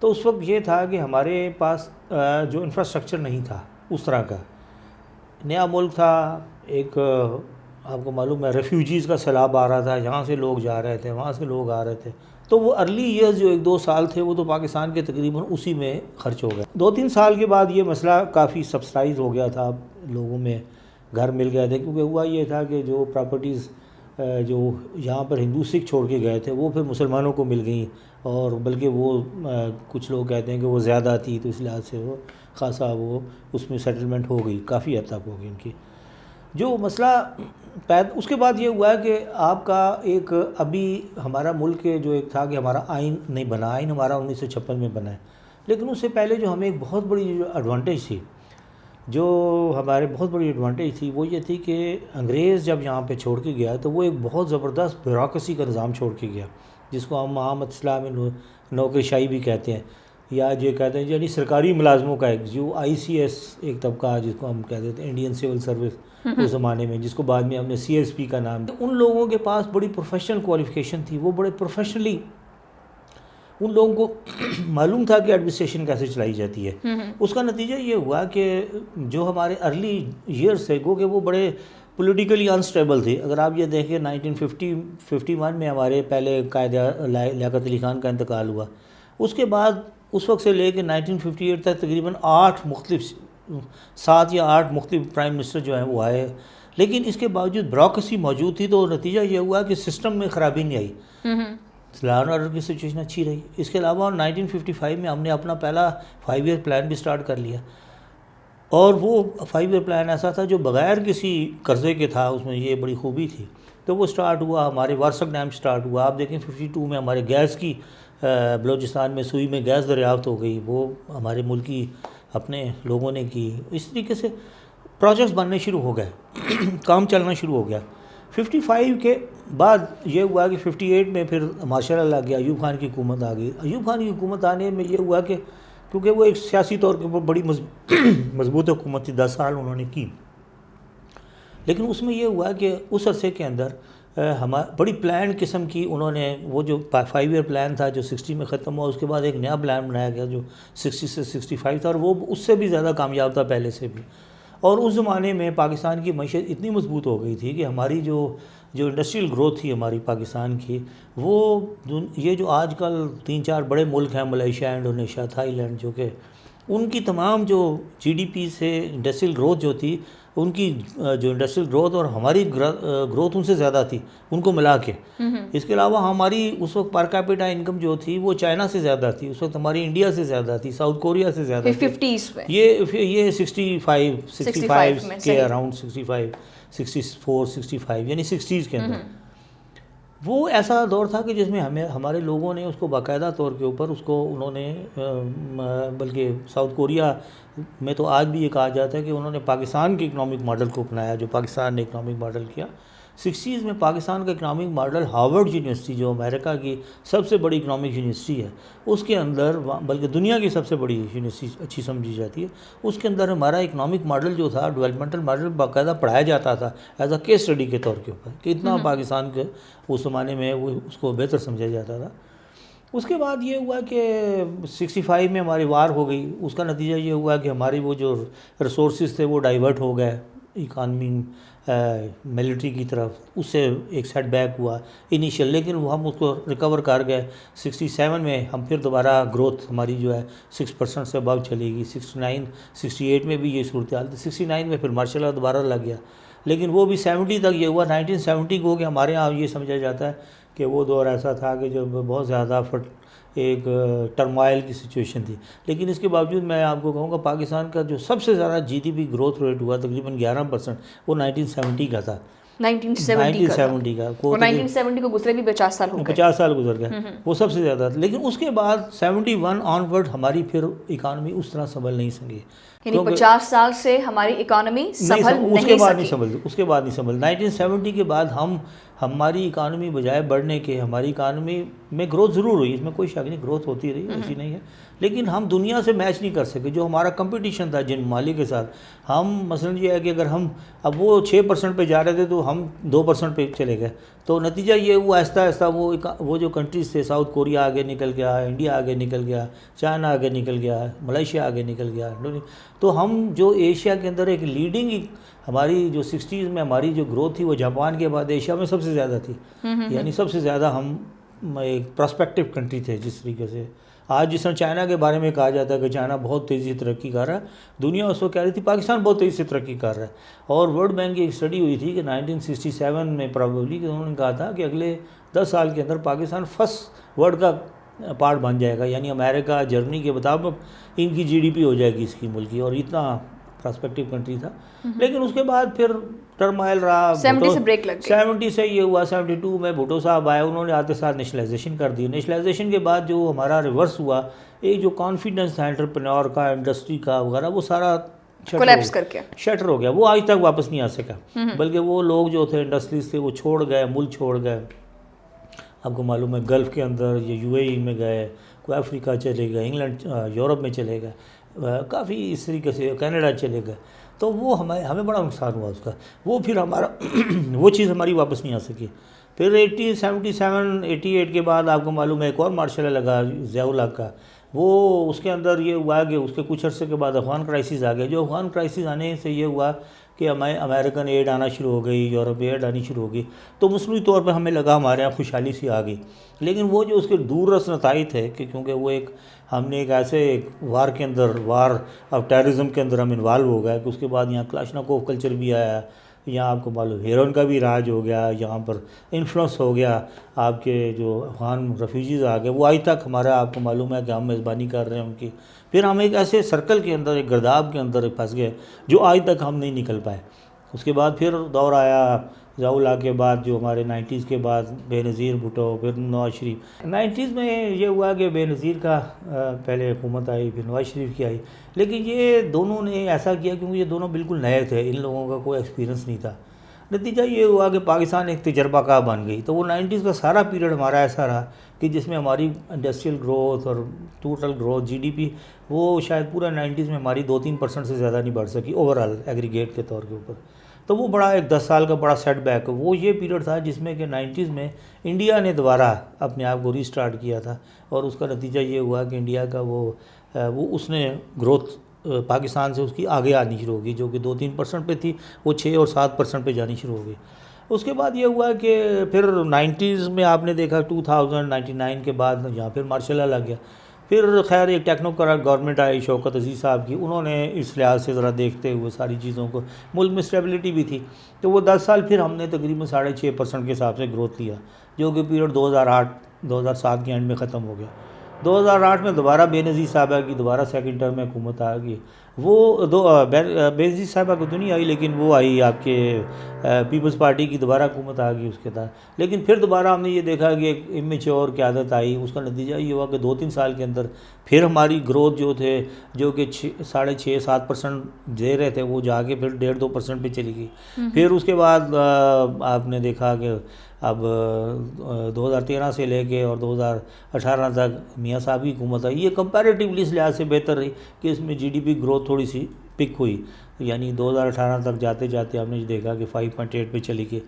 تو اس وقت یہ تھا کہ ہمارے پاس جو انفراسٹرکچر نہیں تھا اس طرح کا، نیا ملک تھا، ایک آپ کو معلوم ہے ریفیوجیز کا سیلاب آ رہا تھا، یہاں سے لوگ جا رہے تھے، وہاں سے لوگ آ رہے تھے، تو وہ ارلی ایئرز جو 1-2 سال تھے وہ تو پاکستان کے تقریباً اسی میں خرچ ہو گئے۔ 2-3 سال کے بعد یہ مسئلہ کافی سبسائڈ ہو گیا تھا، لوگوں میں گھر مل گئے تھے، کیونکہ ہوا یہ تھا کہ جو پراپرٹیز جو یہاں پر ہندو سکھ چھوڑ کے گئے تھے وہ پھر مسلمانوں کو مل گئیں، اور بلکہ وہ کچھ لوگ کہتے ہیں کہ وہ زیادہ تھی، تو اس لحاظ سے وہ خاصا وہ اس میں سیٹلمنٹ ہو گئی، کافی حد تک ہو گئی ان کی۔ جو مسئلہ اس کے بعد یہ ہوا ہے کہ آپ کا ایک ابھی ہمارا ملک جو ایک تھا کہ ہمارا آئین نہیں بنا، آئین ہمارا 1956 میں بنا ہے، لیکن اس سے پہلے جو ہمیں ایک بہت بڑی جو ایڈوانٹیج تھی، جو ہمارے بہت بڑی ایڈوانٹیج تھی وہ یہ تھی کہ انگریز جب یہاں پہ چھوڑ کے گیا تو وہ ایک بہت زبردست بیوروکریسی کا نظام چھوڑ کے گیا، جس کو ہم عام اصطلاح میں نوکری شاہی بھی کہتے ہیں، یا جو کہتے ہیں یعنی سرکاری ملازموں کا ایک جو ICS ایک طبقہ جس کو ہم کہتے تھے انڈین سول سروس اس زمانے میں، جس کو بعد میں ہم نے CSP کا نام دیا۔ ان لوگوں کے پاس بڑی پروفیشنل کوالیفیکیشن تھی، وہ بڑے پروفیشنلی ان لوگوں کو معلوم تھا کہ ایڈمنسٹریشن کیسے چلائی جاتی ہے۔ اس کا نتیجہ یہ ہوا کہ جو ہمارے ارلی ایئرس تھے گو کہ وہ بڑے پولیٹیکلی انسٹیبل تھے۔ اگر آپ یہ دیکھیں 1951 میں ہمارے پہلے قائد لیاقت علی خان کا انتقال ہوا، اس کے بعد اس وقت سے لے کے 1958 تک تقریباً 7 یا 8 مختلف پرائم منسٹر جو ہیں وہ آئے، لیکن اس کے باوجود بیوروکریسی موجود تھی، تو نتیجہ یہ ہوا کہ سسٹم میں خرابی نہیں آئی، لا اینڈ آرڈر کی سچویشن اچھی رہی۔ اس کے علاوہ 1955 میں ہم نے اپنا پہلا 5 ایئر پلان بھی سٹارٹ کر لیا، اور وہ 5 ایئر پلان ایسا تھا جو بغیر کسی قرضے کے تھا، اس میں یہ بڑی خوبی تھی۔ تو وہ سٹارٹ ہوا، ہمارے وارسک ڈیم سٹارٹ ہوا، آپ دیکھیں 52 میں ہمارے گیس کی بلوچستان میں سوئی میں گیس دریافت ہو گئی، وہ ہمارے ملکی اپنے لوگوں نے کی۔ اس طریقے سے پروجیکٹس بننے شروع ہو گئے، کام چلنا شروع ہو گیا۔ 55 کے بعد یہ ہوا کہ 58 میں پھر ماشاء اللہ لگ گیا، ایوب خان کی حکومت آ گئی۔ ایوب خان کی حکومت آنے میں یہ ہوا کہ کیونکہ وہ ایک سیاسی طور کے اوپر بڑی مضبوط حکومت تھی، 10 سال انہوں نے کی، لیکن اس میں یہ ہوا کہ اس عرصے کے اندر بڑی پلان قسم کی انہوں نے وہ جو 5 ایئر پلان تھا جو 60 میں ختم ہوا، اس کے بعد ایک نیا پلان بنایا گیا جو 60 سے 65 تھا، اور وہ اس سے بھی زیادہ کامیاب تھا پہلے سے بھی۔ اور اس زمانے میں پاکستان کی معیشت اتنی مضبوط ہو گئی تھی کہ ہماری جو انڈسٹریل گروتھ تھی ہماری پاکستان کی، وہ یہ جو آج کل 3-4 بڑے ملک ہیں، ملیشیا، انڈونیشیا، تھائی لینڈ، جو کہ ان کی تمام جو GDP سے انڈسٹریل گروتھ جو تھی، ان کی جو انڈسٹریل گروتھ اور ہماری گروتھ ان سے زیادہ تھی ان کو ملا کے۔ اس کے علاوہ ہماری اس وقت پر کیپٹا انکم جو تھی وہ چائنا سے زیادہ تھی، اس وقت ہماری انڈیا سے زیادہ تھی، ساؤتھ کوریا سے زیادہ تھی، 50s میں یہ 65 کے اراؤنڈ 64 65 یعنی 60s کے اندر۔ وہ ایسا دور تھا کہ جس میں ہمارے لوگوں نے اس کو باقاعدہ طور کے اوپر اس کو انہوں نے بلکہ ساؤتھ کوریا میں تو آج بھی یہ کہا جاتا ہے کہ انہوں نے پاکستان کے اکنامک ماڈل کو اپنایا، جو پاکستان نے اکنامک ماڈل کیا۔ 60s میں پاکستان کا اکنامک ماڈل ہارورڈ یونیورسٹی جو امریکہ کی سب سے بڑی اکنامک یونیورسٹی ہے، اس کے اندر، بلکہ دنیا کی سب سے بڑی یونیورسٹی اچھی سمجھی جاتی ہے، اس کے اندر ہمارا اکنامک ماڈل جو تھا، ڈیولپمنٹل ماڈل، باقاعدہ پڑھایا جاتا تھا ایز اے کیس اسٹڈی کے طور کے اوپر، کہ اتنا پاکستان کے اس زمانے میں وہ اس کو بہتر سمجھا جاتا تھا۔ اس کے بعد یہ ہوا کہ 65 میں ہماری وار ہو گئی، اس کا نتیجہ یہ ہوا کہ ہماری وہ جو ریسورسز تھے وہ ڈائیورٹ ہو گئے اکانومی ملٹری کی طرف، اس سے ایک سیٹ بیک ہوا انیشیل، لیکن وہ ہم اس کو ریکور کر گئے۔ 67 میں ہم پھر دوبارہ گروتھ ہماری جو ہے 6% سے ابو چلے گی۔ 68 میں بھی یہ صورتحال تھی، 69 میں پھر ماشاء اللہ دوبارہ لگ گیا، لیکن وہ بھی 70 تک یہ ہوا۔ 1970 کو کہ ہمارے ہاں یہ سمجھا جاتا ہے کہ وہ دور ایسا تھا کہ جب بہت زیادہ ایک ٹرمائل کی سچویشن تھی، لیکن اس کے باوجود میں آپ کو کہوں گا پاکستان کا جو سب سے زیادہ GDP گروتھ ریٹ ہوا تقریباً 11%، وہ 1970 کا تھا۔ 1970 کا، 1970 کو گزرے بھی 50 سال ہو گئے، 50 سال گزر گئے، وہ سب سے زیادہ تھا۔ لیکن اس کے بعد 71 آن ورڈ ہماری پھر اکانومی اس طرح سنبھل نہیں سکی، یعنی 50 سال سے ہماری اکانومی سنبھل نہیں سکی۔ اس کے بعد نہیں سنبھل۔ 1970 کے بعد ہماری اکانومی بجائے بڑھنے کے، ہماری اکانومی میں گروتھ ضرور ہوئی، اس میں کوئی شک نہیں، گروتھ ہوتی رہی، ایسی نہیں ہے، لیکن ہم دنیا سے میچ نہیں کر سکے۔ جو ہمارا کمپٹیشن تھا جن ممالک کے ساتھ، ہم مثلاً یہ ہے کہ اگر ہم اب وہ 6% پہ جا رہے تھے تو ہم 2% پہ چلے گئے، تو نتیجہ یہ ہوا آہستہ آہستہ وہ جو کنٹریز تھے، ساؤتھ کوریا آگے نکل گیا، انڈیا آگے نکل گیا، چائنا آگے نکل گیا، ملائیشیا آگے نکل گیا، تو ہم جو ایشیا کے اندر ایک لیڈنگ ہماری جو 60s میں ہماری جو گروتھ تھی وہ جاپان کے بعد ایشیا میں سب سے زیادہ تھی، یعنی سب سے زیادہ ہم ایک پراسپیکٹیو کنٹری تھے جس طریقے سے. آج جس طرح چائنا کے بارے میں کہا جاتا ہے کہ چائنا بہت تیزی سے ترقی کر رہا ہے، دنیا اس وقت کہہ رہی تھی پاکستان بہت تیزی سے ترقی کر رہا ہے. اور ورلڈ بینک کی ایک اسٹڈی ہوئی تھی کہ 1967 میں پرابیبلی کہ انہوں نے کہا تھا کہ اگلے 10 سال کے اندر پاکستان فرسٹ ورلڈ کا پارٹ بن جائے گا، یعنی امریکہ جرمنی کے مطابق ان کی GDP ہو جائے گی اس کی ملک کی، اور اتنا پراسپیکٹیو کنٹری تھا. لیکن اس کے بعد پھر ٹرمائل رہا، 70 سے بریک لگ گئی. 70 سے یہ ہوا، 72 میں بھٹو صاحب آئے، انہوں نے آتے ساتھ نیشنلائزیشن کر دی. نیشنلائزیشن کے بعد جو ہمارا ریورس ہوا، ایک جو کانفیڈنس تھا انٹرپرینور کا، انڈسٹری کا وغیرہ، وہ سارا کولیپس کر کے شٹر ہو گیا. وہ آج تک واپس نہیں آ سکا، بلکہ وہ لوگ جو تھے انڈسٹریز تھے وہ چھوڑ گئے، ملک چھوڑ گئے. آپ کو معلوم ہے گلف کے اندر یہ UAE میں گئے، کوئی افریقہ چلے گئے، انگلینڈ یورپ میں چلے گئے، کافی اس طریقے سے کینیڈا چلے گئے. تو وہ ہمیں بڑا نقصان ہوا اس کا. وہ پھر ہمارا وہ چیز ہماری واپس نہیں آ سکی. پھر 77 88 کے بعد آپ کو معلوم ہے ایک اور مارشل لا لگا ضیاء الحق کا. وہ اس کے اندر یہ ہوا کہ اس کے کچھ عرصے کے بعد افغان کرائسس آ گئے. جو افغان کرائسس آنے سے یہ ہوا کہ ہمیں امریکن ایڈ آنا شروع ہو گئی، یورپ ایڈ آنی شروع ہو گئی، تو مصنوعی طور پہ ہمیں لگا ہمارے یہاں خوشحالی سی آ گئی. لیکن وہ جو اس کے دور رس نتائج تھے کہ کیونکہ وہ ہم نے ایک ایسے وار کے اندر، وار آف ٹیررزم کے اندر ہم انوالو ہو گئے کہ اس کے بعد یہاں کلاشنکوف کلچر بھی آیا، یہاں آپ کو معلوم ہیروئن کا بھی راج ہو گیا، یہاں پر انفلوئنس ہو گیا، آپ کے جو افغان ریفیوجیز آ گئے، وہ آج تک ہمارا آپ کو معلوم ہے کہ ہم میزبانی کر رہے ہیں ان کی. پھر ہم ایک ایسے سرکل کے اندر، ایک گرداب کے اندر پھنس گئے جو آج تک ہم نہیں نکل پائے. اس کے بعد پھر دور آیا ضیاء الحق کے بعد، جو ہمارے 90s کے بعد بے نظیر بھٹو، پھر نواز شریف. 90s میں یہ ہوا کہ بے نظیر کا پہلے حکومت آئی، پھر نواز شریف کی آئی. لیکن یہ دونوں نے ایسا کیا کیونکہ یہ دونوں بالکل نئے تھے، ان لوگوں کا کوئی ایکسپیرینس نہیں تھا. نتیجہ یہ ہوا کہ پاکستان ایک تجربہ کار بن گئی. تو وہ 90s کا سارا پیریڈ ہمارا ایسا رہا کہ جس میں ہماری انڈسٹریل گروتھ اور ٹوٹل گروتھ GDP وہ شاید پورا 90s میں ہماری 2-3% سے زیادہ نہیں بڑھ سکی اوورآل ایگریگیٹ کے طور کے اوپر. تو وہ بڑا ایک 10 سال کا بڑا سیٹ بیک. وہ یہ پیریڈ تھا جس میں کہ 90s میں انڈیا نے دوبارہ اپنے آپ کو ریسٹارٹ کیا تھا، اور اس کا نتیجہ یہ ہوا کہ انڈیا کا وہ اس نے گروتھ پاکستان سے اس کی آگے آنی شروع ہوگی، جو کہ 2-3% پہ تھی، وہ 6 اور 7% پہ جانی شروع ہو گئی. اس کے بعد یہ ہوا کہ پھر 90s میں آپ نے دیکھا 2099 کے بعد یہاں پھر مارشل لا لگ گیا. پھر خیر ایک ٹیکنوکریٹ گورنمنٹ آئی شوکت عزیز صاحب کی، انہوں نے اس لحاظ سے ذرا دیکھتے ہوئے ساری چیزوں کو، ملک میں اسٹیبلٹی بھی تھی، تو وہ 10 سال پھر ہم نے تقریباً 6.5% کے حساب سے گروتھ لیا، جو کہ پیریڈ 2008-2007 کے اینڈ میں ختم ہو گیا. 2008 میں دوبارہ بے نظیر صاحبہ کی دوبارہ سیکنڈ ٹرم میں حکومت آ گئی. وہ بے نظیر صاحبہ کو تو نہیں آئی، لیکن وہ آئی آپ کے پیپلز پارٹی کی دوبارہ حکومت آ گئی اس کے تحت. لیکن پھر دوبارہ ہم نے یہ دیکھا کہ ایک امیچور قیادت آئی. اس کا نتیجہ یہ ہوا کہ 2-3 سال کے اندر پھر ہماری گروتھ جو تھے، جو کہ 6.5-7% دے رہے تھے، وہ جا کے پھر 1.5-2% پہ چلی گئی. پھر اس کے بعد آپ نے دیکھا کہ اب 2013 سے لے کے اور 2018 تک میاں صاحب کی حکومت آئی. یہ کمپیریٹیولی اس لحاظ سے بہتر رہی کہ اس میں GDP گروتھ تھوڑی سی پک ہوئی، یعنی 2018 تک جاتے جاتے ہم نے دیکھا کہ 5.8 پہ چلی گئی.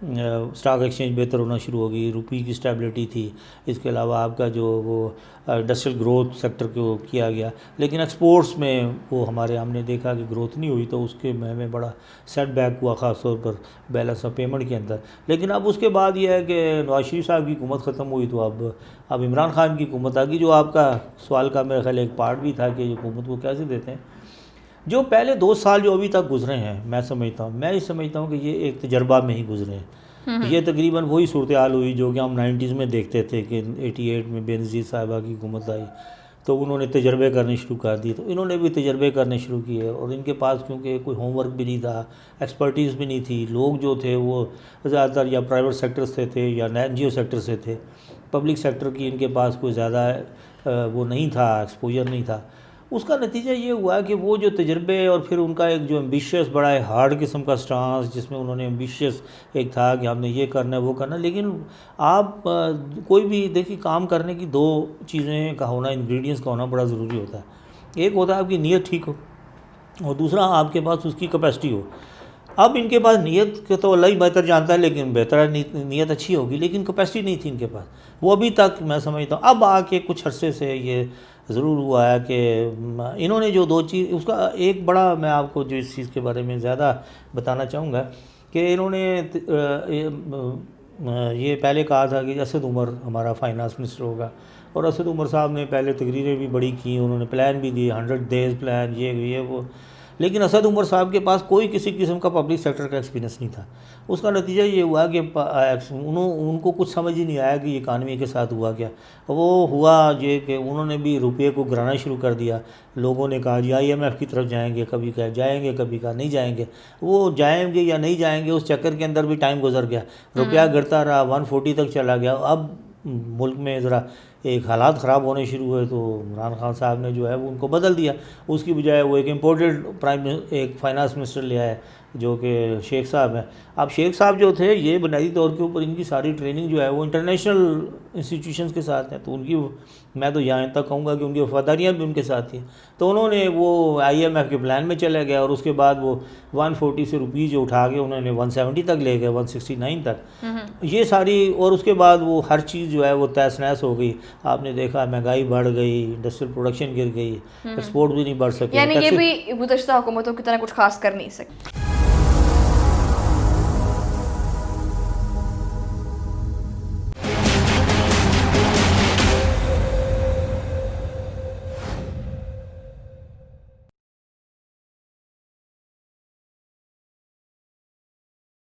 اسٹاک ایکسچینج بہتر ہونا شروع ہو گئی، روپی کی اسٹیبلٹی تھی. اس کے علاوہ آپ کا جو وہ انڈسٹریل گروتھ سیکٹر کو کیا گیا، لیکن ایکسپورٹس میں وہ ہم نے دیکھا کہ گروتھ نہیں ہوئی، تو اس کے میں بڑا سیٹ بیک ہوا، خاص طور پر بیلنس آف پیمنٹ کے اندر. لیکن اب اس کے بعد یہ ہے کہ نواز شریف صاحب کی حکومت ختم ہوئی، تو اب عمران خان کی حکومت آ گئی. جو آپ کا سوال کا میرا خیال ایک پارٹ بھی تھا کہ حکومت کو کیسے دیتے ہیں. جو پہلے 2 سال جو ابھی تک گزرے ہیں، میں یہ سمجھتا ہوں کہ یہ ایک تجربہ میں ہی گزرے ہیں. یہ تقریباً وہی صورتحال ہوئی جو کہ ہم 90s میں دیکھتے تھے کہ 88 میں بے نظیر صاحبہ کی حکومت آئی، تو انہوں نے تجربے کرنے شروع کر دیے. تو انہوں نے بھی تجربے کرنے شروع کیے، اور ان کے پاس کیونکہ کوئی ہوم ورک بھی نہیں تھا، ایکسپرٹیز بھی نہیں تھی. لوگ جو تھے وہ زیادہ تر یا پرائیویٹ سیکٹر سے تھے یا NGO سیکٹر سے تھے. پبلک سیکٹر کی ان کے پاس کوئی زیادہ وہ نہیں تھا، ایکسپوجر نہیں تھا. اس کا نتیجہ یہ ہوا کہ وہ جو تجربے اور پھر ان کا ایک جو ایمبیشیس بڑا ہارڈ قسم کا سٹانس، جس میں انہوں نے ایمبیشیس ایک تھا کہ ہم نے یہ کرنا ہے وہ کرنا. لیکن آپ کوئی بھی دیکھیے کام کرنے کی 2 چیزیں کا ہونا، انگریڈینٹس کا ہونا بڑا ضروری ہوتا ہے. ایک ہوتا ہے آپ کی نیت ٹھیک ہو، اور دوسرا آپ کے پاس اس کی کیپیسٹی ہو. اب ان کے پاس نیت کے تو اللہ ہی بہتر جانتا ہے، لیکن بہتر نیت اچھی ہوگی، لیکن کیپیسٹی نہیں تھی ان کے پاس، وہ ابھی تک میں سمجھتا ہوں. اب آ کے کچھ عرصے سے یہ ضرور ہوا ہے کہ انہوں نے جو 2 چیز، اس کا ایک بڑا میں آپ کو جو اس چیز کے بارے میں زیادہ بتانا چاہوں گا کہ انہوں نے یہ پہلے کہا تھا کہ اسد عمر ہمارا فائنانس منسٹر ہوگا، اور اسد عمر صاحب نے پہلے تقریریں بھی بڑی کی، انہوں نے پلان بھی دیے 100 days پلان، یہ وہ، لیکن اسد عمر صاحب کے پاس کوئی کسی قسم کا پبلک سیکٹر کا ایکسپیرینس نہیں تھا. اس کا نتیجہ یہ ہوا کہ ان کو کچھ سمجھ ہی نہیں آیا کہ اکانومی کے ساتھ ہوا کیا. وہ ہوا یہ کہ انہوں نے بھی روپے کو گرانا شروع کر دیا. لوگوں نے کہا جی IMF کی طرف جائیں گے، کبھی کہا جائیں گے، کبھی کہا نہیں جائیں گے. وہ جائیں گے یا نہیں جائیں گے اس چکر کے اندر بھی ٹائم گزر گیا، روپیہ گرتا رہا، 140 تک چلا گیا. اب ملک میں ذرا ایک حالات خراب ہونے شروع ہوئے تو عمران خان صاحب نے جو ہے وہ ان کو بدل دیا. اس کی بجائے وہ ایک امپورٹڈ ایک فائنانس منسٹر لے آئے جو کہ شیخ صاحب ہیں. اب شیخ صاحب جو تھے یہ بنیادی طور کے اوپر ان کی ساری ٹریننگ جو ہے وہ انٹرنیشنل انسٹیٹیوشنز کے ساتھ ہیں، تو ان کی میں تو یہاں تک کہوں گا کہ ان کی وفاداریاں بھی ان کے ساتھ تھیں. تو انہوں نے وہ IMF کے پلان میں چلے گئے، اور اس کے بعد وہ 140 سے روپیز جو اٹھا کے انہوں نے 170 تک لے گئے، 169 تک. یہ ساری، اور اس کے بعد وہ ہر چیز جو ہے وہ تہس نہس ہو گئی. آپ نے دیکھا مہنگائی بڑھ گئی، انڈسٹریل پروڈکشن گر گئی، ایکسپورٹ بھی نہیں بڑھ سکے. یعنی یہ بھی گزشتہ حکومتوں کی طرح کچھ خاص کر نہیں سکتے.